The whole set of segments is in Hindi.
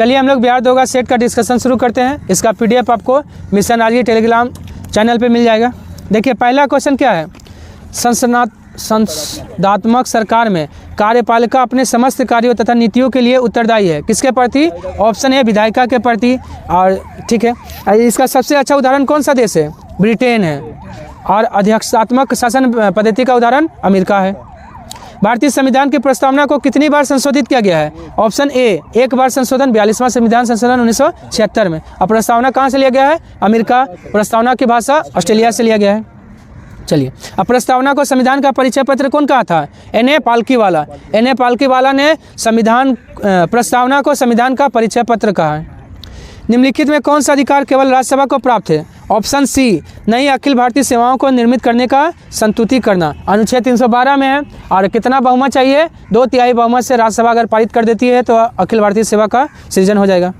चलिए हम लोग बिहार 2000 सेट का डिस्कशन शुरू करते हैं। इसका PDF आपको मिशन आरजी टेलीग्राम चैनल पे मिल जाएगा। देखिए पहला क्वेश्चन क्या है, संसदात्मक सरकार में कार्यपालिका अपने समस्त कार्यों तथा नीतियों के लिए उत्तरदायी है। किसके प्रति? ऑप्शन ए विधायिका के प्रति। और ठीक है, इसका सबसे अच्छा उदाहरण कौन सा देश है? ब्रिटेन है। और अध्यक्षात्मक शासन पद्धति का उदाहरण अमेरिका है। भारतीय संविधान की प्रस्तावना को कितनी बार संशोधित किया गया है? ऑप्शन ए 1 बार संशोधन, 42वां संविधान संशोधन 1976 में। और प्रस्तावना कहाँ से लिया गया है? अमेरिका। प्रस्तावना की भाषा ऑस्ट्रेलिया से लिया गया है। चलिए, अब प्रस्तावना को संविधान का परिचय पत्र कौन कहा था? N.A. पालकीवाला। N.A. पालकीवाला ने प्रस्तावना को संविधान का परिचय पत्र कहा है। निम्नलिखित में कौन सा अधिकार केवल राज्यसभा को प्राप्त है? ऑप्शन सी नई अखिल भारतीय सेवाओं को निर्मित करने का संस्तुति करना, अनुच्छेद 312 में है। और कितना बहुमत चाहिए? 2/3 बहुमत से राज्यसभा अगर पारित कर देती है तो अखिल भारतीय सेवा का सृजन हो जाएगा।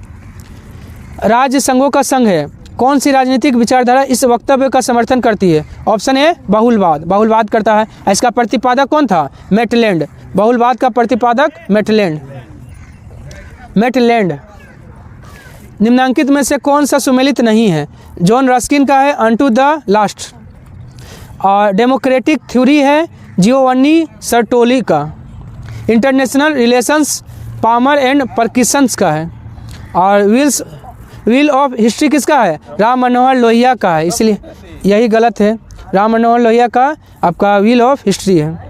राज्य संघों का संघ है। कौन सी राजनीतिक विचारधारा इस वक्तव्य का समर्थन करती है? ऑप्शन ए बहुलवाद। बहुलवाद करता है। इसका प्रतिपादक कौन था? मेटलैंड। बहुलवाद का प्रतिपादक मेटलैंड। निम्नांकित में से कौन सा सुमेलित नहीं है? जॉन रस्किन का है अनटू द लास्ट। और डेमोक्रेटिक थ्योरी है जियोवन्नी सर्टोली का। इंटरनेशनल रिलेशंस पामर एंड पर्किंसंस का है। और व्हील ऑफ हिस्ट्री किसका है? राम मनोहर लोहिया का है। इसलिए यही गलत है। राम मनोहर लोहिया का आपका व्हील ऑफ हिस्ट्री है।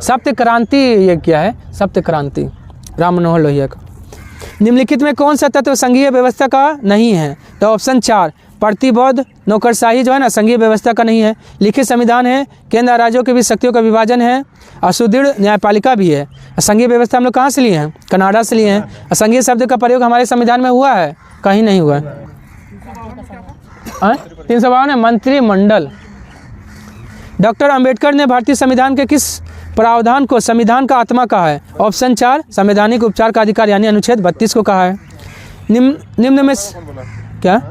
सप्त क्रांति ये क्या है? सप्त क्रांति राम मनोहर लोहिया का। निम्नलिखित में कौन सा तत्व संघीय व्यवस्था का नहीं है? तो ऑप्शन 4 प्रतिबद्ध नौकरशाही जो है ना, संघीय व्यवस्था का नहीं है। लिखित संविधान है। केंद्र राज्यों के बीच शक्तियों का विभाजन है। सुदृढ़ न्यायपालिका भी है। संघीय व्यवस्था हम लोग कहाँ से लिए हैं? कनाडा से लिए हैं। संघीय शब्द का प्रयोग हमारे संविधान में हुआ है? कहीं नहीं हुआ है। 352 है मंत्रिमंडल। डॉक्टर अंबेडकर ने भारतीय संविधान के किस प्रावधान को संविधान का आत्मा कहा है? ऑप्शन 4 संवैधानिक उपचार का अधिकार यानी अनुच्छेद 32 को कहा है। निम्न में क्या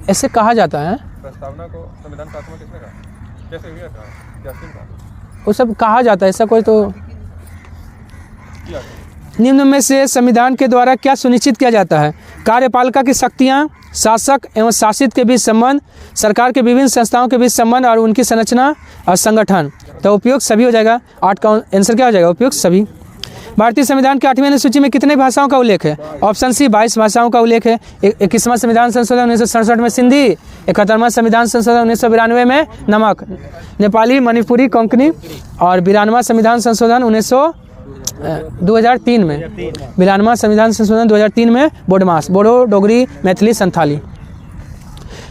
ऐसे कहा जाता है? प्रस्तावना को संविधान का आत्मा किसने कहा? कैसे हुआ था? वो सब कहा जाता है, ऐसा कोई तो। निम्न में से संविधान के द्वारा क्या सुनिश्चित किया जाता है? कार्यपालिका की शक्तियाँ, शासक एवं शासित के बीच संबंध, सरकार के विभिन्न संस्थाओं के बीच संबंध और उनकी संरचना और संगठन। तो उपयुक्त सभी हो जाएगा। 8 का आंसर क्या हो जाएगा? उपयुक्त सभी। भारतीय संविधान की 8वीं अनुसूची में कितने भाषाओं का उल्लेख है? ऑप्शन सी 22 भाषाओं का उल्लेख है। 21वां संविधान संशोधन 1967 में सिंधी, 71वां संविधान संशोधन 1992 में नमक, नेपाली, मणिपुरी, कोंकणी। और 92वां संविधान संशोधन 2003 में 92वां संविधान संशोधन 2003 में बोडमास, बोडो, डोगरी, मैथिली, संथाली।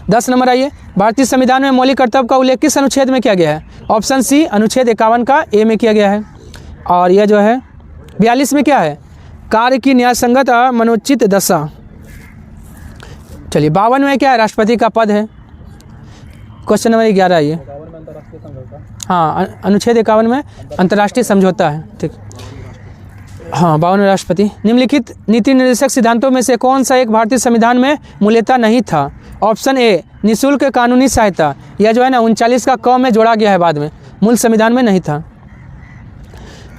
10 नंबर आइए, भारतीय संविधान में मौलिक कर्तव्य का उल्लेख किस अनुच्छेद में किया गया है? ऑप्शन सी अनुच्छेद 51 का ए में किया गया है। और यह जो है 42 में क्या है? कार्य की न्यायसंगत और मनोचित दशा। चलिए 52 में क्या है? राष्ट्रपति का पद है। क्वेश्चन नंबर 11 आइए। हाँ, अनुच्छेद 51 में अंतर्राष्ट्रीय समझौता है। ठीक, हाँ 52 में राष्ट्रपति। निम्नलिखित नीति निर्देशक सिद्धांतों में से कौन सा एक भारतीय संविधान में मूल्यता नहीं था? ऑप्शन ए निःशुल्क कानूनी सहायता। यह जो है ना 39 का क में जोड़ा गया है, बाद में मूल संविधान में नहीं था।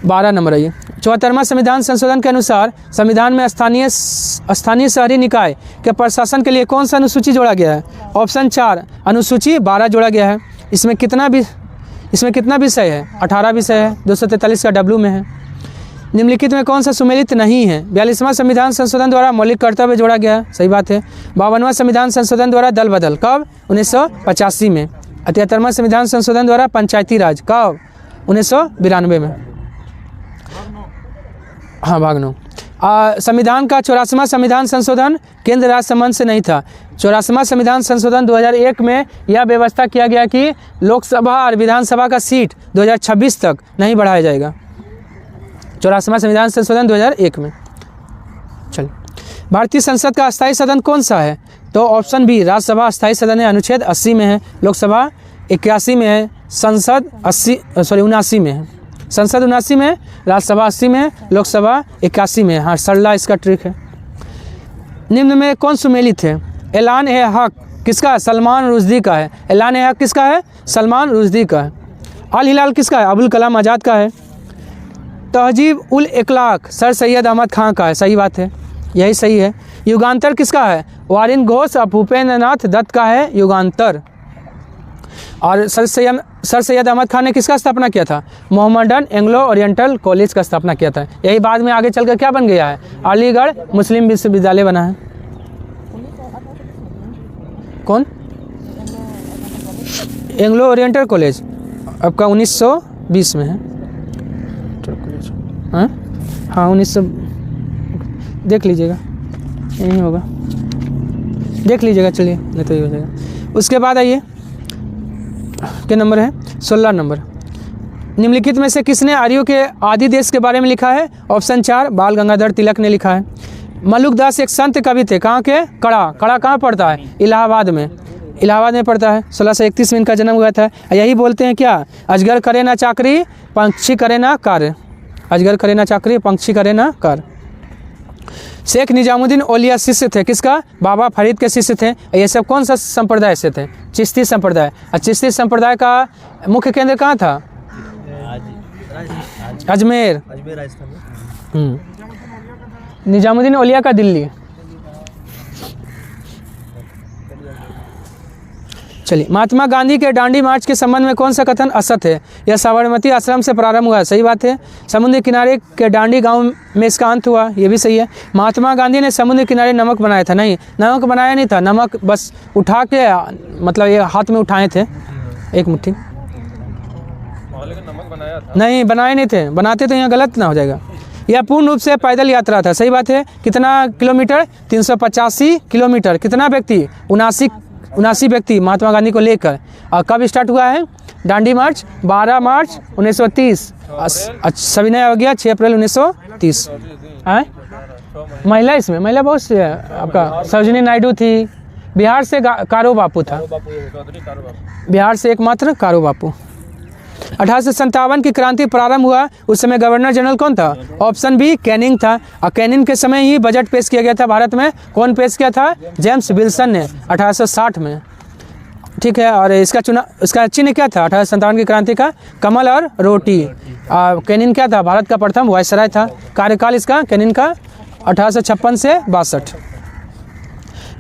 12 नंबर आइए। 74वां संविधान संशोधन के अनुसार संविधान में स्थानीय शहरी निकाय के प्रशासन के लिए कौन सा अनुसूची जोड़ा गया है? ऑप्शन 4 अनुसूची 12 जोड़ा गया है। इसमें कितना विषय है? 18 विषय है। 243 का W में है। निम्नलिखित में कौन सा सुमेलित नहीं है? 42वां संविधान संशोधन द्वारा मौलिक कर्तव्य जोड़ा गया है, सही बात है। 52वां संविधान संशोधन द्वारा दल बदल, कब? 1985 में। 73वां संविधान संशोधन द्वारा पंचायती राज, कब? 1992 में। हाँ भाग 9। संविधान का 84वां संविधान संशोधन केंद्र राज्य संबंध से नहीं था। 84वां संविधान संशोधन 2001 में यह व्यवस्था किया गया कि लोकसभा और विधानसभा का सीट 2026 तक नहीं बढ़ाया जाएगा। 84वां संविधान संशोधन 2001 में। चलिए, भारतीय संसद का अस्थायी सदन कौन सा है? तो ऑप्शन बी राज्यसभा अस्थायी सदन है, अनुच्छेद 80 में है। लोकसभा 81 में है। संसद 79 में है। संसद 79 में, राज्यसभा 80 में, लोकसभा 81 में। हाँ, सरला इसका ट्रिक है। निम्न में कौन सुमेलित है? ऐलान ए हक किसका? सलमान रुश्दी का है। ऐलान ए हक किसका है? सलमान रुश्दी का है। अल हिलाल किसका है? अबुल कलाम आज़ाद का है। तहजीब उल इखलाक सर सैयद अहमद खां का है। सही बात है, यही सही है। युगांतर किसका है? वारिन घोष और भूपेंद्र नाथ दत्त का है युगांतर। और सर सैयद अहमद खान ने किसका स्थापना किया था? मोहम्मडन एंग्लो ओरिएंटल कॉलेज का स्थापना किया था। यही बाद में आगे चलकर क्या बन गया है? अलीगढ़ मुस्लिम विश्वविद्यालय बना है। कौन? एंग्लो ओरिएंटल कॉलेज आपका 1920 में है। हाँ 1900 देख लीजिएगा, यही होगा, देख लीजिएगा। चलिए नहीं तो ये हो जाएगा। उसके बाद आइए, क्या नंबर है? 16 नंबर। निम्नलिखित में से किसने आर्यों के आदि देश के बारे में लिखा है? ऑप्शन 4 बाल गंगाधर तिलक ने लिखा है। मलुकदास एक संत कवि थे, कहाँ के? कड़ा कहाँ पड़ता है? इलाहाबाद में, इलाहाबाद में पड़ता है। 1631 में इनका जन्म हुआ था। यही बोलते हैं क्या? अजगर करे ना चाकरी पंछी करे ना कार्य। अजगर करे ना चाकरी पंछी करे ना कार्य। शेख निजामुद्दीन औलिया शिष्य थे किसका? बाबा फरीद के शिष्य थे। ये सब कौन सा संप्रदाय से थे? चिश्ती संप्रदाय। और चिश्ती संप्रदाय का मुख्य केंद्र कहाँ था? अजमेर, राजस्थान। निजामुद्दीन औलिया का दिल्ली। चलिए, महात्मा गांधी के दांडी मार्च के संबंध में कौन सा कथन असत्य है? यह साबरमती आश्रम से प्रारंभ हुआ है। सही बात है। समुद्र किनारे के दांडी गांव में इसका अंत हुआ, ये भी सही है। महात्मा गांधी ने समुद्र किनारे नमक बनाया था? नहीं, नमक बनाया नहीं था। नमक बस उठा के, मतलब ये हाथ में उठाए थे एक मुट्ठी। नमक बनाया था? नहीं, बनाए नहीं थे। बनाते तो यहाँ गलत ना हो जाएगा। यह पूर्ण रूप से पैदल यात्रा था। सही बात है। कितना किलोमीटर? 385 किलोमीटर। कितना व्यक्ति? 79 व्यक्ति महात्मा गांधी को लेकर। और कब स्टार्ट हुआ है दांडी मार्च? 12 मार्च 1930। सविनय अवज्ञा 6 अप्रैल 1930। महिला, इसमें महिला बहुत सी है। आपका सरोजिनी नायडू थी। बिहार से कारो बापू था, बिहार से एकमात्र कारो बापू। 1857 की क्रांति प्रारंभ हुआ, उस समय गवर्नर जनरल कौन था? ऑप्शन बी कैनिंग था। और कैनिंग के समय ही बजट पेश किया गया था भारत में। कौन पेश किया था? जेम्स विल्सन ने 1860 में। ठीक है। और इसका चिन्ह क्या था 1857 की क्रांति का? कमल और रोटी। कैनिंग क्या था? भारत का प्रथम वायसराय था। कार्यकाल इसका कैनिंग का 1856 से 62।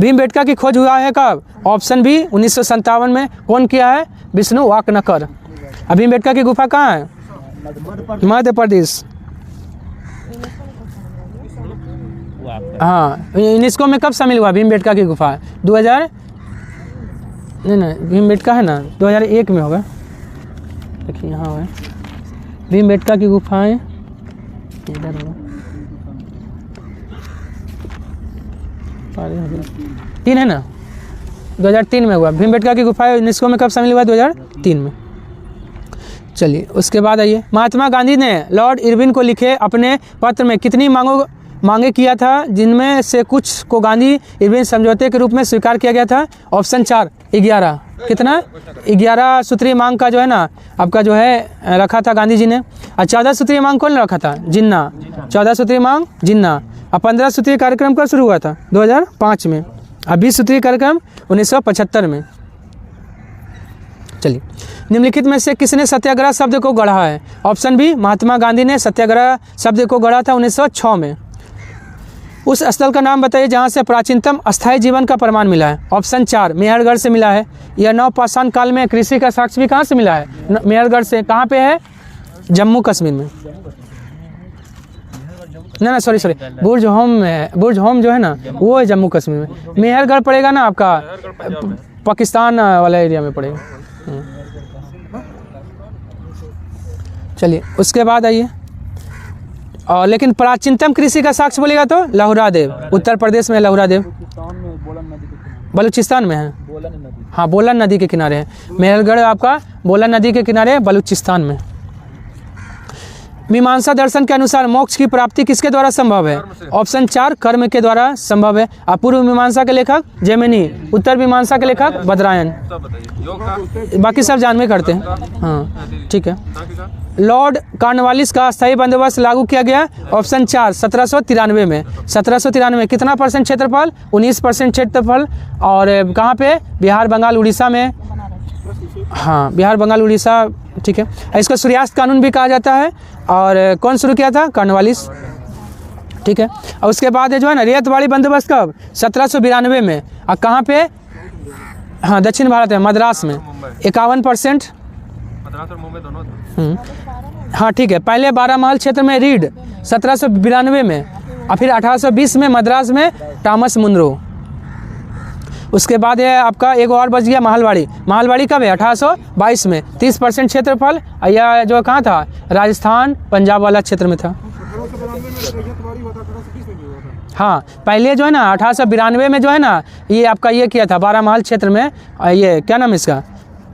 भीमबेटका की खोज हुआ है कब? ऑप्शन बी 1957 में। कौन किया है? विष्णु वाकनकर। भीमबेटका की गुफा कहाँ है? मध्य प्रदेश। हाँ, यूनेस्को में कब शामिल हुआ भीमबेटका की गुफा? 2000 नहीं, भीमबेटका है ना 2001 में होगा। देखिए यहाँ है भीमबेटका की गुफाएं, इधर होगा। 3 है ना, 2003 में हुआ। भीमबेटका की गुफा यूनेस्को में कब शामिल हुआ? 2003 में। चलिए, उसके बाद आइए, महात्मा गांधी ने लॉर्ड इरविन को लिखे अपने पत्र में कितनी मांगे किया था, जिनमें से कुछ को गांधी इरविन समझौते के रूप में स्वीकार किया गया था? ऑप्शन 4 11। कितना? 11 सूत्रीय मांग का जो है ना आपका जो है रखा था गांधी जी ने। और 14 सूत्रीय मांग कौन रखा था? जिन्ना। 14 सूत्रीय मांग जिन्ना। और 15 सूत्रीय कार्यक्रम कब शुरू हुआ था? 2005 में। और 20 सूत्रीय कार्यक्रम 1975 में। चलिए, निम्नलिखित में से किसने सत्याग्रह शब्द को गढ़ा है? ऑप्शन बी महात्मा गांधी ने सत्याग्रह शब्द को गढ़ा था 1906 में। उस स्थल का नाम बताइए जहां से प्राचीनतम अस्थायी जीवन का प्रमाण मिला है? ऑप्शन 4 मेहरगढ़ से मिला है। यह नवपाषाण काल में कृषि का साक्ष्य भी कहाँ से मिला है? मेहरगढ़ से। कहाँ पे है? जम्मू कश्मीर में। ना सॉरी बुर्ज होम में। बुर्ज होम जो है ना वो है जम्मू कश्मीर में। मेहरगढ़ पड़ेगा ना आपका पाकिस्तान वाला एरिया में पड़ेगा। चलिए, उसके बाद आइए, और लेकिन प्राचीनतम कृषि का साक्ष्य बोलेगा तो लहुरा देव, उत्तर प्रदेश में लहुरा देव। बलूचिस्तान में है। हाँ, बोलन नदी के किनारे है। मेहरगढ़ आपका बोलन नदी के किनारे बलूचिस्तान में। मीमांसा दर्शन के अनुसार मोक्ष की प्राप्ति किसके द्वारा संभव है? ऑप्शन 4 कर्म के द्वारा संभव है। पूर्व मीमांसा के लेखक जैमिनी, उत्तर मीमांसा के लेखक बदरायन। बाकी सब जान में करते हैं। हाँ, ठीक है। लॉर्ड कॉर्नवालिस का स्थायी बंदोबस्त लागू किया गया? ऑप्शन 4 1793 में। 1793 कितना % क्षेत्रफल? 19% क्षेत्रफल। और कहाँ पे? बिहार, बंगाल, उड़ीसा में। हाँ, बिहार, बंगाल, उड़ीसा, ठीक है। इसको सूर्यास्त कानून भी कहा जाता है। और कौन शुरू किया था? कॉर्नवालिस, ठीक है। और उसके बाद जो है ना रेतवाड़ी बंदोबस्त कब? 1792 में। और कहाँ पे? हाँ, दक्षिण भारत में, मद्रास में 51%। मद्रास और मुंबई दोनों। हाँ, ठीक है। पहले 12 महल क्षेत्र में रीड 1792 में, और फिर 1820 में मद्रास में थॉमस मुनरो। उसके बाद है आपका एक और बच गया महलवाड़ी। महलवाड़ी कब है? 1822 में, 30% क्षेत्रफल। यह जो कहाँ था? राजस्थान पंजाब वाला क्षेत्र में था। हाँ, पहले जो है ना 1892 में जो है ना ये आपका ये किया था 12 महल क्षेत्र में, ये क्या नाम इसका?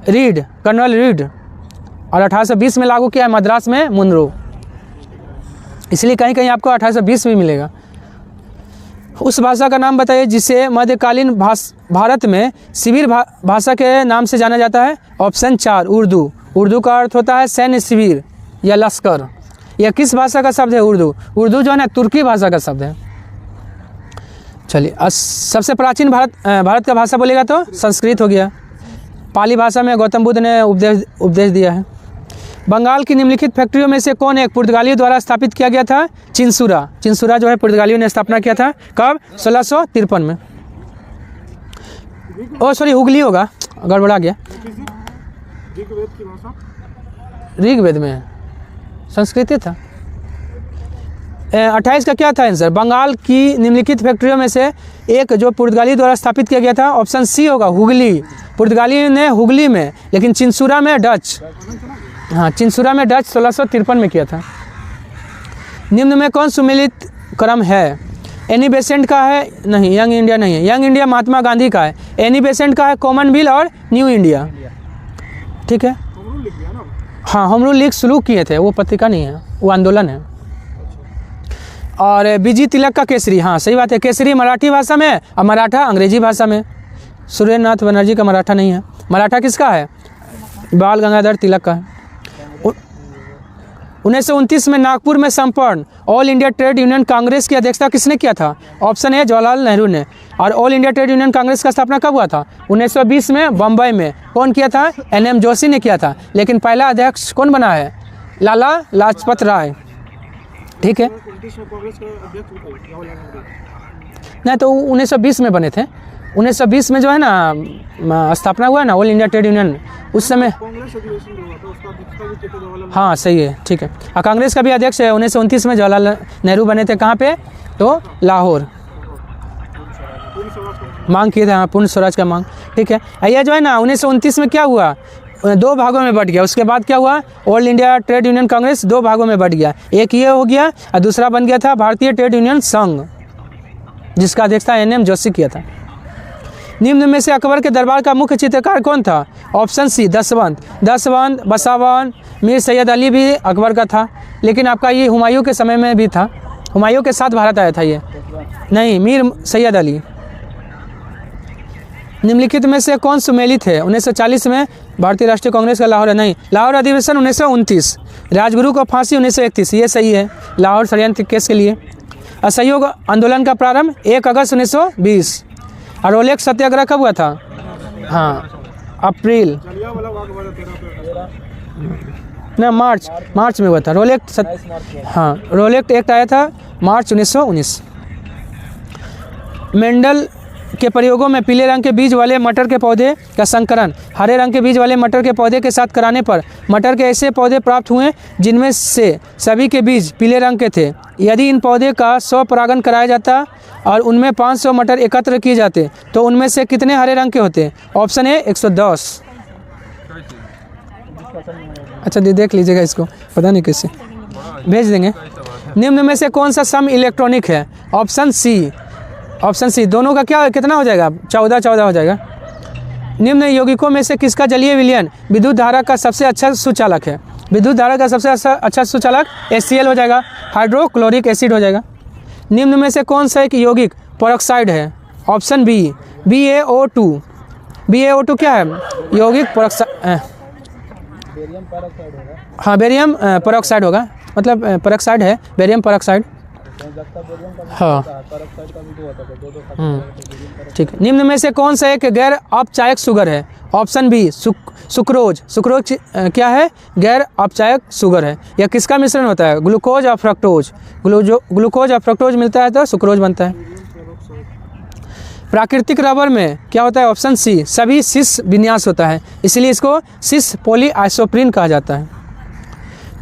Reid, colonel Reid. और 1820 में लागू किया है मद्रास में मुनरो। इसलिए कहीं कहीं आपको 1820 में मिलेगा। उस भाषा का नाम बताइए जिसे मध्यकालीन भारत में शिविर भाषा के नाम से जाना जाता है। ऑप्शन 4 उर्दू। उर्दू का अर्थ होता है सैन्य शिविर या लश्कर। यह किस भाषा का शब्द है? उर्दू। उर्दू जो है ना तुर्की भाषा का शब्द है। चलिए, सबसे प्राचीन भारत का भाषा बोलेगा तो संस्कृत हो गया। पाली भाषा में गौतम बुद्ध ने उपदेश दिया है। बंगाल की निम्नलिखित फैक्ट्रियों में से कौन एक पुर्तगालियों द्वारा स्थापित किया गया था? चिंसुरा। चिंसुरा जो है पुर्तगालियों ने स्थापना किया था। कब? 1653 में। ओ सॉरी, हुगली होगा, गड़बड़ा गया। ऋग्वेद में संस्कृत था। 28 का क्या था आंसर? बंगाल की निम्नलिखित फैक्ट्रियों में से एक जो पुर्तगाली द्वारा स्थापित किया गया था। ऑप्शन सी होगा हुगली। पुर्तगाली ने हुगली में, लेकिन चिंसुरा में डच। हाँ, चिंसुरा में डच 1653 में किया था। निम्न में कौन सुमेलित क्रम है? एनी बेसेंट का है? नहीं, यंग इंडिया नहीं है। यंग इंडिया महात्मा गांधी का है। एनी बेसेंट का है कॉमनवेल्थ और न्यू इंडिया, ठीक है। हाँ, होम रूल लीग शुरू किए थे, वो पत्रिका नहीं है, वो आंदोलन है। और बीजी तिलक का केसरी, हाँ सही बात है। केसरी मराठी भाषा में और मराठा अंग्रेजी भाषा में। सुरेंद्रनाथ बनर्जी का मराठा नहीं है। मराठा किसका है? बाल गंगाधर तिलक का है। 1929 में नागपुर में संपन्न all India trade union Congress की अध्यक्षता किसने किया था? ऑप्शन ए जवाहरलाल नेहरू ने। और all India trade union Congress का स्थापना कब हुआ था? 1920 में बम्बई में। कौन किया था? NM जोशी ने किया था। लेकिन पहला अध्यक्ष कौन बना है? लाला लाजपत राय, ठीक है। नहीं, तो 1920 में बने थे। 1920 में जो है ना स्थापना हुआ ना ऑल इंडिया ट्रेड यूनियन, उस समय। हाँ सही है, ठीक है। और कांग्रेस का भी अध्यक्ष है 1929 में जवाहरलाल नेहरू बने थे। कहाँ पे? तो लाहौर। मांग किए थे, हाँ, पूर्ण स्वराज का मांग, ठीक है। यह जो है ना 1929 में क्या हुआ? 2 भागों में बट गया। उसके बाद क्या हुआ? All India trade union Congress 2 भागों में बट गया। एक ये हो गया और दूसरा बन गया था भारतीय ट्रेड यूनियन संघ, जिसका अध्यक्षता NM जोशी किया था। निम्न में से अकबर के दरबार का मुख्य चित्रकार कौन था? Option C दसवंत। दसवंत, बसावन, मीर सैयद अली भी अकबर का था। लेकिन आपका ये हुमायूं के समय में भी था। हुमायूं के साथ भारत आया था ये, नहीं, मीर सैयद अली। निम्नलिखित में से कौन सुमेलित है? 1940 में भारतीय राष्ट्रीय कांग्रेस का लाहौर है। नहीं, लाहौर अधिवेशन 1929। राजगुरु को फांसी 1931, ये सही है लाहौर षड्यंत्र केस के लिए। असहयोग आंदोलन का प्रारंभ 1 अगस्त 1920। और रोलेक्स सत्याग्रह कब हुआ था? हाँ, अप्रैल ना मार्च में हुआ था। हाँ, रोलेक्ट एक्ट आया था मार्च 1919। मेंडल के प्रयोगों में पीले रंग के बीज वाले मटर के पौधे का संकरण हरे रंग के बीज वाले मटर के पौधे के साथ कराने पर मटर के ऐसे पौधे प्राप्त हुए जिनमें से सभी के बीज पीले रंग के थे। यदि इन पौधे का 100 परागण कराया जाता और उनमें 500 मटर एकत्र किए जाते तो उनमें से कितने हरे रंग के होते? Option A 110। अच्छा, देख लीजिएगा इसको, पता नहीं कैसे भेज देंगे। निम्न में से कौन सा सम इलेक्ट्रॉनिक है? Option C. दोनों का क्या कितना हो जाएगा? 14 हो जाएगा। निम्न यौगिकों में से किसका जलीय विलयन विद्युत धारा का सबसे अच्छा सुचालक है? विद्युत धारा का सबसे अच्छा सुचालक HCl हो जाएगा। हाइड्रोक्लोरिक एसिड हो जाएगा। निम्न में से कौन सा एक यौगिक पेरोक्साइड है? Option B BaO2। BaO2 क्या है? यौगिक पेरोक्साइड। हाँ, बेरियम पेरोक्साइड होगा, मतलब पेरोक्साइड है, बेरियम पेरोक्साइड। हाँ ठीक है। निम्न में से कौन सा एक गैर अपचायक शुगर है? Option B sucrose. सुक्रोज क्या है? गैर अपचायक शुगर है। यह किसका मिश्रण होता है? ग्लूकोज और फ्रक्टोज। ग्लूकोज और फ्रक्टोज मिलता है तो सुक्रोज बनता है। प्राकृतिक रबर में क्या होता है? ऑप्शन सी सभी सिस विन्यास होता है, इसलिए इसको सिस पॉलीआइसोप्रीन कहा जाता है।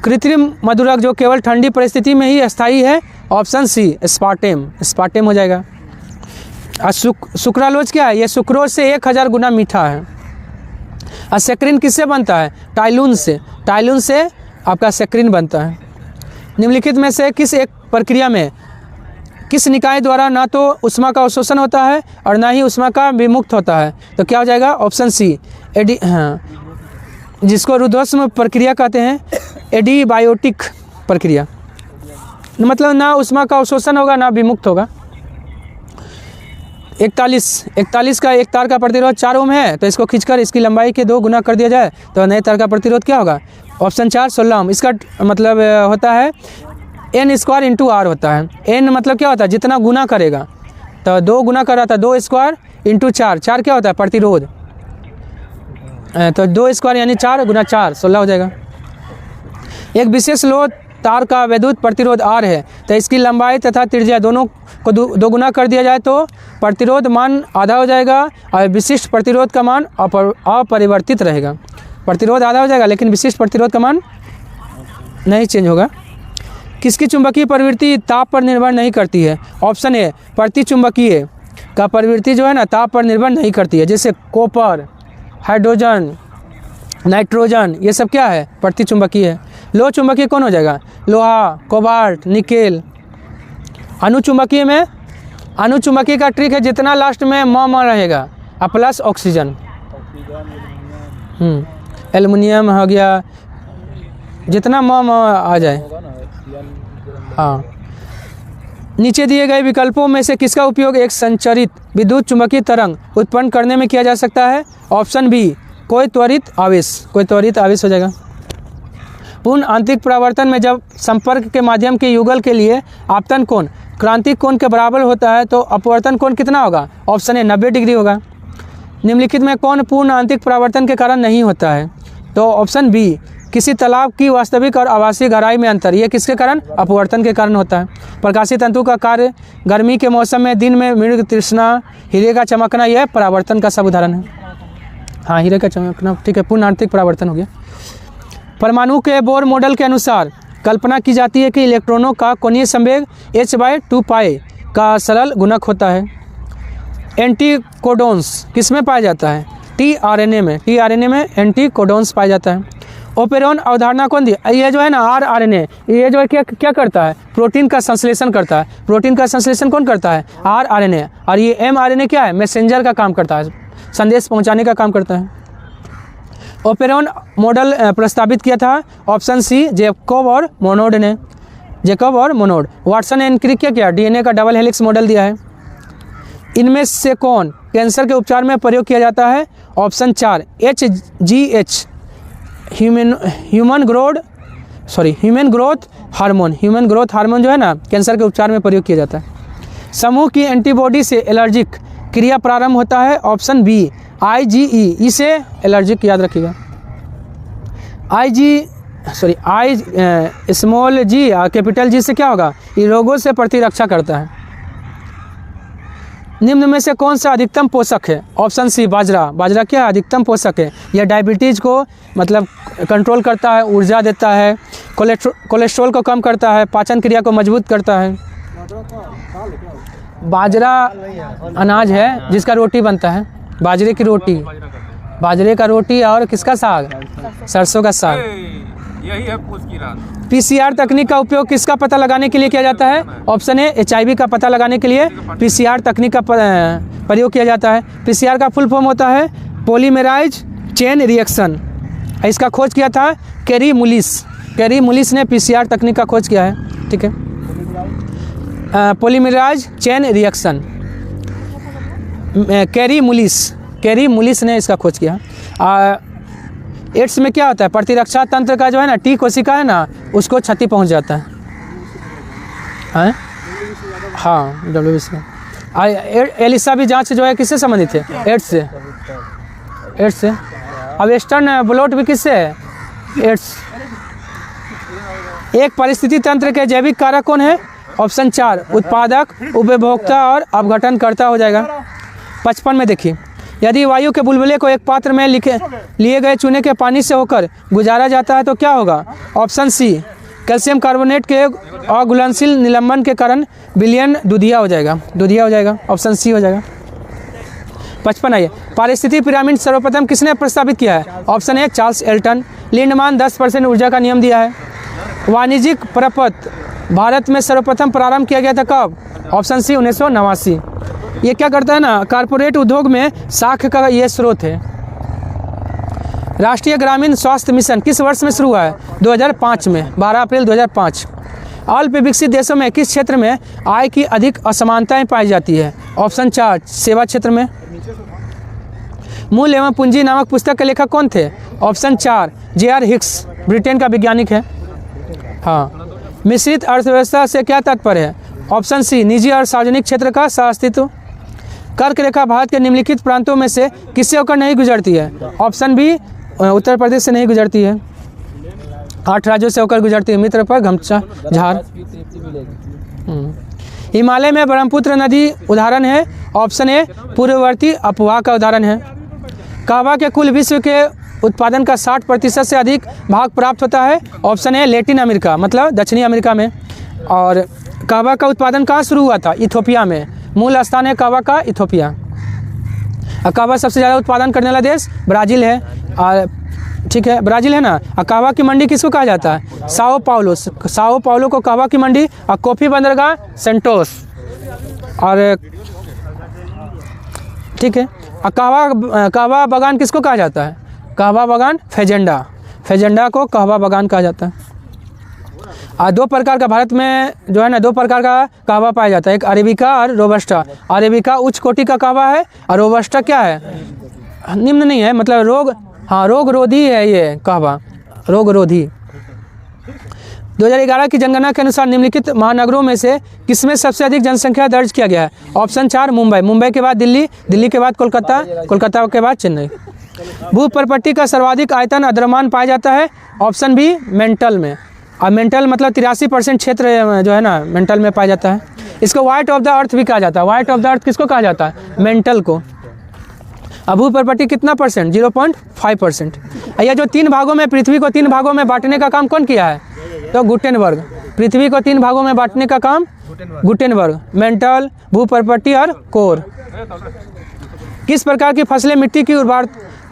कृत्रिम मधुरक जो केवल ठंडी परिस्थिति में ही अस्थायी है, ऑप्शन सी स्पार्टेम। स्पार्टेम हो जाएगा। और सुक्रालोज क्या है? ये सुक्रोज से 1000 गुना मीठा है। और सेक्रिन किससे बनता है? टाइलून से। टाइलून से आपका सेक्रिन बनता है। निम्नलिखित में से किस एक प्रक्रिया में किस निकाय द्वारा ना तो ऊष्मा का अवशोषण होता है और ना ही ऊष्मा का विमुक्त होता है? तो क्या हो जाएगा? ऑप्शन सी जिसको रुद्धोष्म प्रक्रिया कहते हैं, एडिबायोटिक प्रक्रिया। मतलब ना ऊष्मा का अवशोषण होगा ना विमुक्त होगा। 41 का एक तार का प्रतिरोध 4 ओम है, तो इसको खींचकर इसकी लंबाई के 2 गुना कर दिया जाए तो नए तार का प्रतिरोध क्या होगा? ऑप्शन 4 16 ओम। इसका मतलब होता है n स्क्वायर इंटू आर होता है। n मतलब क्या होता है? जितना गुना करेगा, तो 2 गुना कर रहा था, 2 स्क्वायर इंटू 4। 4 क्या होता है? प्रतिरोध। तो 2 स्क्वायर यानी 4 गुना 4 16 हो जाएगा। एक विशेष लोह तार का वैद्युत प्रतिरोध R है, तो इसकी लंबाई तथा त्रिज्या दोनों को 2 गुना कर दिया जाए तो प्रतिरोध मान आधा हो जाएगा और विशिष्ट प्रतिरोध का मान अपरिवर्तित रहेगा। प्रतिरोध आधा हो जाएगा लेकिन विशिष्ट प्रतिरोध का मान नहीं चेंज होगा। किसकी चुंबकीय प्रवृत्ति ताप पर निर्भर नहीं करती है? ऑप्शन ए प्रतिचुंबकीय का प्रवृत्ति जो है ना ताप पर निर्भर नहीं करती है, जैसे कॉपर, हाइड्रोजन, नाइट्रोजन, ये सब क्या है? प्रतिचुंबकीय है। लोह चुंबकीय कौन हो जाएगा? लोहा, कोबाल्ट, निकेल। अनुचुंबकीय में अनुचुंबकीय का ट्रिक है जितना लास्ट में म रहेगा और प्लस ऑक्सीजन। एल्युमिनियम हो गया, जितना म आ जाए। हाँ। नीचे दिए गए विकल्पों में से किसका उपयोग एक संचरित विद्युत चुंबकीय तरंग उत्पन्न करने में किया जा सकता है? ऑप्शन बी कोई त्वरित आवेश। कोई त्वरित आवेश हो जाएगा। पूर्ण आंतरिक परावर्तन में जब संपर्क के माध्यम के युगल के लिए आपतन कोण क्रांतिक कोण के बराबर होता है तो अपवर्तन कोण कितना होगा? ऑप्शन ए 90 डिग्री होगा। निम्नलिखित में कौन पूर्ण आंतरिक परावर्तन के कारण नहीं होता है? तो ऑप्शन बी किसी तालाब की वास्तविक और आवासीय गहराई में अंतर। ये किसके कारण? अपवर्तन के कारण होता है। प्रकाशीय तंतु का कार्य गर्मी के मौसम में दिन में मृग तृष्णा, हीरे का चमकना, यह परावर्तन का सब उदाहरण है। हाँ, हीरे का चमकना ठीक है, पूर्ण आंतरिक परावर्तन हो गया। परमाणु के बोर मॉडल के अनुसार कल्पना की जाती है कि इलेक्ट्रॉनों का कोणीय संवेग h/2 पाई का सरल गुणक होता है। एंटीकोडोन्स किस में पाया जाता है? tRNA में। tRNA में एंटीकोडोन्स पाया जाता है। ओपेरॉन अवधारणा कौन दी? ये जो है ना rRNA, ये जो है क्या करता है? प्रोटीन का संश्लेषण करता है। प्रोटीन का संश्लेषण कौन करता है? rRNA। और ये mRNA क्या है? मैसेंजर का काम करता है, संदेश पहुंचाने का काम करता है। ओपेरॉन मॉडल प्रस्तावित किया था ऑप्शन सी जैकब और मोनोड ने। जैकब और मोनोड। वाटसन एंड क्रिक क्या किया? डीएनए का डबल हेलिक्स मॉडल दिया है। इनमें से कौन कैंसर के उपचार में प्रयोग किया जाता है? Option 4 HGH human growth hormone. Human growth hormone जो है ना कैंसर के उपचार में प्रयोग किया जाता है। समूह की एंटीबॉडी से एलर्जिक क्रिया प्रारंभ होता है। ऑप्शन बी IgE, इसे एलर्जिक याद रखिएगा। आई स्मॉल जी कैपिटल जी से क्या होगा? ये रोगों से प्रतिरक्षा करता है। निम्न में से कौन सा अधिकतम पोषक है? ऑप्शन सी बाजरा। बाजरा क्या अधिकतम पोषक है? यह डायबिटीज़ को मतलब कंट्रोल करता है, ऊर्जा देता है, कोलेस्ट्रॉल को कम करता है, पाचन क्रिया को मजबूत करता है। बाजरा अनाज है जिसका रोटी बनता है। बाजरे की रोटी, बाजरे का रोटी और किसका साग? सरसों का साग। यही है पूछ की रात। PCR तकनीक का उपयोग किसका पता लगाने के लिए किया जाता है? ऑप्शन ए HIV का पता लगाने के लिए PCR तकनीक का प्रयोग किया जाता है। PCR का फुल फॉर्म होता है पॉलीमेराइज चेन रिएक्शन। इसका खोज किया था कैरी मुलिस। कैरी मुलिस ने PCR तकनीक का खोज किया है। ठीक है, पॉलीमेराइज चेन रिएक्शन, कैरी मुलिस ने इसका खोज किया। एड्स में क्या होता है? प्रतिरक्षा तंत्र का जो है ना T कोशिका है ना, उसको क्षति पहुंच जाता है। हाँ WBC एलिसा भी जांच जो है किससे संबंधित है? एड्स से। एड्स से। अब वेस्टर्न ब्लॉट भी किससे है? एड्स। एक परिस्थिति तंत्र के जैविक कारक कौन है? ऑप्शन 4 उत्पादक, उपभोक्ता और अपघटनकर्ता हो जाएगा। 55 में देखिए, यदि वायु के बुलबुले को एक पात्र में लिए गए चूने के पानी से होकर गुजारा जाता है तो क्या होगा? ऑप्शन सी कैल्शियम कार्बोनेट के अघुलनशील निलंबन के कारण विलयन दुधिया हो जाएगा। दुधिया हो जाएगा, ऑप्शन सी हो जाएगा। 55 आइए, पारिस्थितिकी पिरामिड सर्वप्रथम किसने प्रस्तावित किया है? Option A Charles Elton. Lindeman 10% ऊर्जा का नियम दिया है। वाणिज्यिक प्रपत्र भारत में सर्वप्रथम प्रारंभ किया गया था कब? Option C 1989। ये क्या करता है ना, कारपोरेट उद्योग में साख का ये स्रोत है। राष्ट्रीय ग्रामीण स्वास्थ्य मिशन किस वर्ष में शुरू हुआ है? 2005 में, 12 अप्रैल 2005। अल्प विकसित देशों में किस क्षेत्र में आय की अधिक असमानताएं पाई जाती है? ऑप्शन 4 सेवा क्षेत्र में। मूल एवं पूंजी नामक पुस्तक के लेखक कौन थे? Option 4 J.R. हिक्स, ब्रिटेन का वैज्ञानिक है। हाँ, मिश्रित अर्थव्यवस्था से क्या तात्पर्य है? ऑप्शन सी निजी और सार्वजनिक क्षेत्र का सह-अस्तित्व। कर्क रेखा भारत के निम्नलिखित प्रांतों में से किससे होकर नहीं गुजरती है? ऑप्शन बी उत्तर प्रदेश से नहीं गुजरती है। 8 राज्यों से होकर गुजरती है। मित्र पर गमछा झार। हिमालय में ब्रह्मपुत्र नदी उदाहरण है। ऑप्शन ए पूर्ववर्ती अपवाह का उदाहरण है। कहवा के कुल विश्व के उत्पादन का 60% से अधिक भाग प्राप्त होता है। ऑप्शन ए लेटिन अमेरिका, मतलब दक्षिणी अमेरिका में। और कहवा का उत्पादन कहाँ शुरू हुआ था? इथोपिया में। मूल स्थान है कहवा का इथोपिया। कहवा सबसे ज़्यादा उत्पादन करने वाला देश ब्राज़ील है। और ठीक है, ब्राज़ील है ना। कहवा की मंडी किसको कहा जाता है? Sao Paulo. साओ पाउलो को कहवा की मंडी। और कॉफ़ी बंदरगाह सेंटोस। और ठीक है, कहवा बागान किसको कहा जाता है? कहवा बागान फेजेंडा। फेजेंडा को कहवा बागान कहा जाता है। और 2 प्रकार का भारत में जो है ना, 2 प्रकार का कहवा पाया जाता है। एक अरेबिका और रोबस्टा। अरेबिका उच्च कोटि का कहवा है और रोबस्टा क्या है? निम्न नहीं है, मतलब रोग रोधी है ये कहवा, रोग रोधी। 2011 की जनगणना के अनुसार निम्नलिखित महानगरों में से किसमें सबसे अधिक जनसंख्या दर्ज किया गया है? ऑप्शन 4 मुंबई। मुंबई के बाद दिल्ली, दिल्ली के बाद कोलकाता, कोलकाता के बाद चेन्नई। भूप्रपट्टी का सर्वाधिक आयतन अद्रमान पाया जाता है। ऑप्शन बी मेंटल में। और मेंटल मतलब 83% क्षेत्र जो है ना मेंटल में पाया जाता है। इसको व्हाइट ऑफ द अर्थ भी कहा जाता है। व्हाइट ऑफ द अर्थ किसको कहा जाता है? मेंटल को। अब भूप्रपट्टी कितना परसेंट? 0.5%। यह जो 3 भागों में, पृथ्वी को 3 भागों में बांटने का काम कौन किया है? तो गुटेनबर्ग। पृथ्वी को 3 भागों में बांटने का काम गुटेनबर्ग। मेंटल, भूप्रपट्टी और कोर। किस प्रकार की फसलें मिट्टी की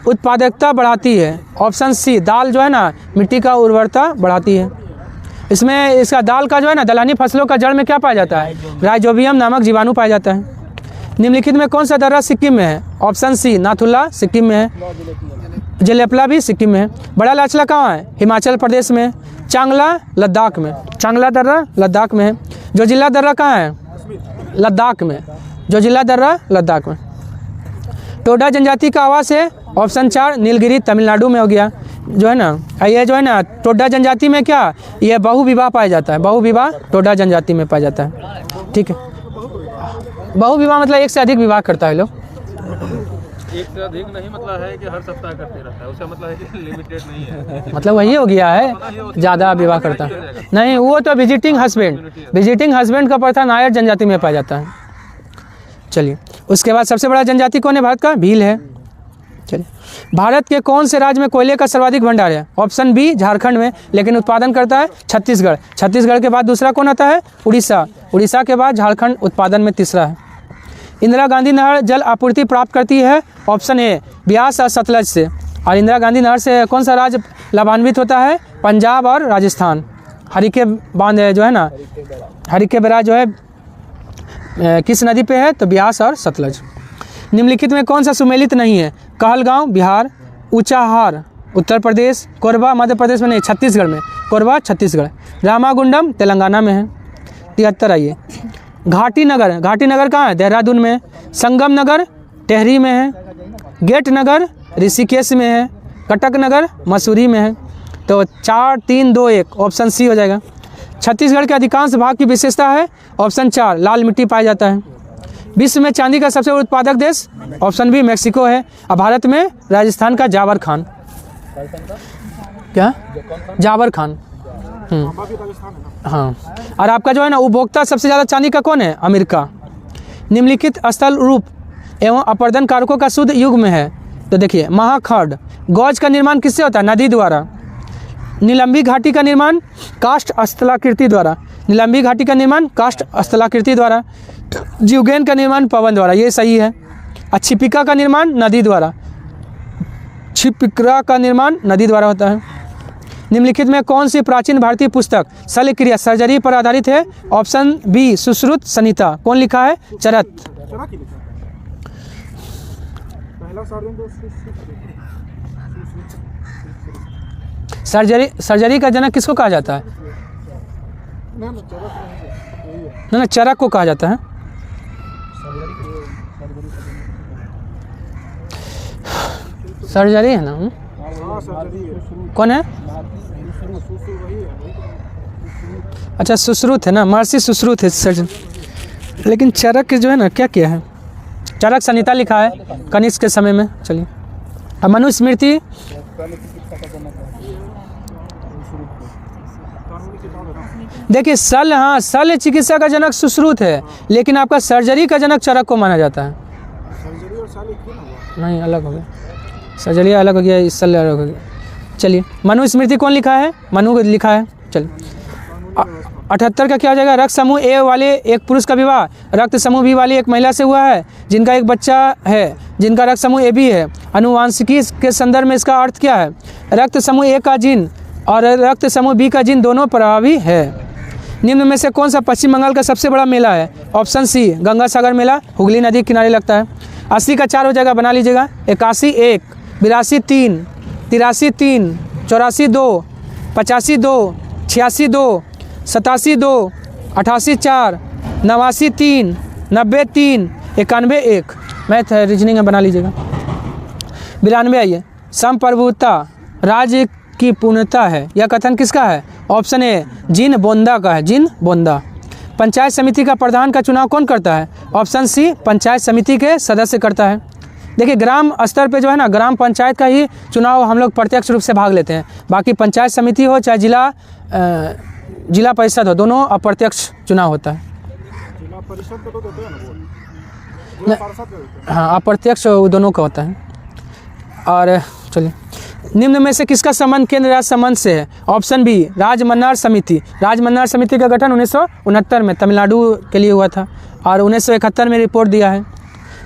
उत्पादकता बढ़ाती है? ऑप्शन सी दाल जो है ना मिट्टी का उर्वरता बढ़ाती है। इसमें इसका दाल का जो है ना दलहनी फसलों का जड़ में क्या पाया जाता है? राइजोबियम नामक जीवाणु पाया जाता है। निम्नलिखित में कौन सा दर्रा सिक्किम में है? ऑप्शन सी नाथुला सिक्किम में है। जलेपला भी सिक्किम में है। बड़ा लाचला कहाँ है? हिमाचल प्रदेश में। चांगला लद्दाख में। चांगला दर्रा लद्दाख में है। जो जिला दर्रा कहाँ है? लद्दाख में। जो जिला दर्रा लद्दाख में। टोडा जनजाति का आवास है। ऑप्शन 4 नीलगिरी तमिलनाडु में हो गया। जो है ना ये जो है ना टोडा जनजाति में क्या ये बहुविवाह पाया जाता है। बहुविवाह टोडा जनजाति में पाया जाता है। ठीक है, बहुविवाह मतलब एक से अधिक विवाह करता है लोग। एक से अधिक नहीं मतलब है कि हर सप्ताह करते रहता है, उसका मतलब है कि लिमिटेड नहीं है। मतलब वही हो गया है, ज़्यादा विवाह करता है नहीं। वो तो विजिटिंग हस्बैंड का प्रथा नायर जनजाति में पाया जाता है। चलिए, उसके बाद सबसे बड़ा जनजाति कौन है भारत का? भील है। चलिए, भारत के कौन से राज्य में कोयले का सर्वाधिक भंडार है? ऑप्शन बी झारखंड में, लेकिन उत्पादन करता है छत्तीसगढ़। छत्तीसगढ़ के बाद दूसरा कौन आता है? उड़ीसा। उड़ीसा के बाद झारखंड उत्पादन में तीसरा है। इंदिरा गांधी नहर जल आपूर्ति प्राप्त करती है। ऑप्शन ए ब्यास और सतलज से। और इंदिरा गांधी नहर से कौन सा राज्य लाभान्वित होता है? पंजाब और राजस्थान। हरिके बांध जो है ना, हरिके बैराज जो है किस नदी पे है? तो ब्यास और सतलज। निम्नलिखित में कौन सा सुमेलित नहीं है? कहलगांव बिहार, ऊंचाहार उत्तर प्रदेश, कोरबा मध्य प्रदेश में नहीं, छत्तीसगढ़ में। कोरबा छत्तीसगढ़। रामागुंडम तेलंगाना में है। 73 आइए। घाटी नगर कहाँ है? देहरादून में। संगम नगर टेहरी में है। गेट नगर ऋषिकेश में है। कटक नगर मसूरी में है। तो 4 3 2 1 ऑप्शन सी हो जाएगा। छत्तीसगढ़ के अधिकांश भाग की विशेषता है ऑप्शन 4 लाल मिट्टी पाया जाता है। विश्व में चांदी का सबसे बड़ा उत्पादक देश ऑप्शन बी मेक्सिको है। और भारत में राजस्थान का जावर खान, क्या जावर खान। हाँ, और आपका जो है ना उपभोक्ता सबसे ज़्यादा चांदी का कौन है? अमेरिका। निम्नलिखित स्थल रूप एवं अपर्दन कारकों का शुद्ध युग में है। तो देखिए महाखंड, गौज का निर्माण किससे होता है? नदी द्वारा। नीलंबी घाटी का निर्माण काष्ठ स्थलाकृति द्वारा, नीलंबी घाटी का निर्माण काष्ठ स्थलाकृति द्वारा। जीवगेन का निर्माण पवन द्वारा, ये सही है। छिपिका का निर्माण नदी द्वारा, छिपिकरा का निर्माण नदी द्वारा होता है। निम्नलिखित में कौन सी प्राचीन भारतीय पुस्तक शल्य क्रिया सर्जरी पर आधारित है? ऑप्शन बी सुश्रुत संहिता। कौन लिखा है? चरक। सर्जरी का जनक किसको कहा जाता है? ना चरक को कहा जाता है। सर्जरी है ना? कौन है? अच्छा सुश्रुत है ना, महर्षि सुश्रुत है सर्जन। लेकिन चरक जो है ना क्या किया है? चरक संहिता लिखा है कनिष्क के समय में। चलिए अब मनुस्मृति, देखिए शल्य चिकित्सा का जनक सुश्रुत है, लेकिन आपका सर्जरी का जनक चरक को माना जाता है। नहीं, अलग हो गया, सर्जरी अलग हो गया, शल्य अलग हो गया। चलिए मनुस्मृति कौन लिखा है? मनु को लिखा है। चलिए 78 का क्या हो जाएगा? रक्त समूह ए वाले एक पुरुष का विवाह रक्त समूह बी वाली एक महिला से हुआ है जिनका एक बच्चा है जिनका रक्त समूह ए बी है। अनुवांशिकी के संदर्भ में इसका अर्थ क्या है? रक्त समूह ए का जीन और रक्त समूह बी का जीन दोनों प्रभावी है। निम्न में से कौन सा पश्चिम बंगाल का सबसे बड़ा मेला है? ऑप्शन सी गंगा सागर मेला, हुगली नदी किनारे लगता है। 80 का 4 हो जाएगा, बना लीजिएगा। 81 1, 82 3, 83 3, 84 2, 85 2, 86 2, 87 2, 88 4, 89 3, 90 3, 91 1। मैथ है, रीजनिंग है, बना लीजिएगा। 92 आइए। संप्रभुता राज्य की पूर्णता है, यह कथन किसका है? ऑप्शन ए जिन बोंदा का है, जिन बोंदा। पंचायत समिति का प्रधान का चुनाव कौन करता है? ऑप्शन सी पंचायत समिति के सदस्य करता है। देखिए ग्राम स्तर पे जो है ना ग्राम पंचायत का ही चुनाव हम लोग प्रत्यक्ष रूप से भाग लेते हैं। बाकी पंचायत समिति हो चाहे जिला परिषद हो, दोनों अप्रत्यक्ष चुनाव होता है। जिला परिषद का तो देते हैं ना, जिला परिषद का देते हैं। हाँ, अप्रत्यक्ष दोनों का होता है। और चलिए निम्न में से किसका संबंध केंद्र राज्य संबंध से है? ऑप्शन बी राजमन्नार समिति। राजमन्नार समिति का गठन 1969 में तमिलनाडु के लिए हुआ था और 1971 में रिपोर्ट दिया है।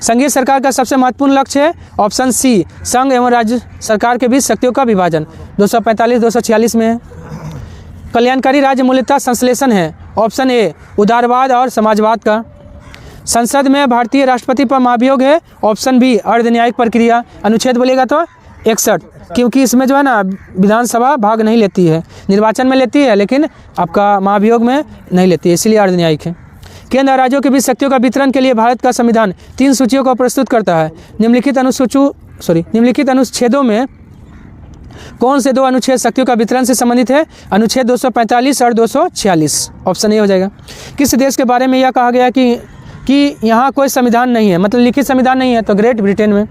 संघीय सरकार का सबसे महत्वपूर्ण लक्ष्य है? ऑप्शन सी संघ एवं राज्य सरकार के बीच शक्तियों का विभाजन, 245 246 में है। कल्याणकारी राज्य मूल्यता संश्लेषण है, ऑप्शन ए उदारवाद और समाजवाद का। संसद में भारतीय राष्ट्रपति पर महाभियोग है, ऑप्शन बी अर्धन्यायिक प्रक्रिया। अनुच्छेद बोलेगा तो 61, क्योंकि इसमें जो है ना विधानसभा भाग नहीं लेती है, निर्वाचन में लेती है लेकिन आपका महाभियोग में नहीं लेती है, इसलिए अर्धन्यायिक है। केंद्र और राज्यों के बीच शक्तियों का वितरण के लिए भारत का संविधान 3 सूचियों को प्रस्तुत करता है। निम्नलिखित अनुच्छेदों में कौन से 2 अनुच्छेद शक्तियों का वितरण से संबंधित है? अनुच्छेद 245 और 246। ऑप्शन ए हो जाएगा। किस देश के बारे में यह कहा गया कि यहाँ कोई संविधान नहीं है, मतलब लिखित संविधान नहीं है? तो ग्रेट ब्रिटेन में।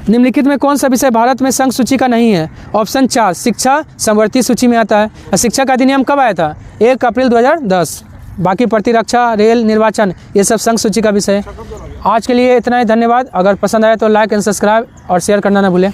निम्नलिखित में कौन सा विषय भारत में संघ सूची का नहीं है? ऑप्शन 4 शिक्षा समवर्ती सूची में आता है। शिक्षा का अधिनियम कब आया था? 1 अप्रैल 2010। बाकी प्रतिरक्षा, रेल, निर्वाचन ये सब संघ सूची का विषय है। आज के लिए इतना ही, धन्यवाद। अगर पसंद आया तो लाइक एंड सब्सक्राइब और शेयर करना ना भूलें।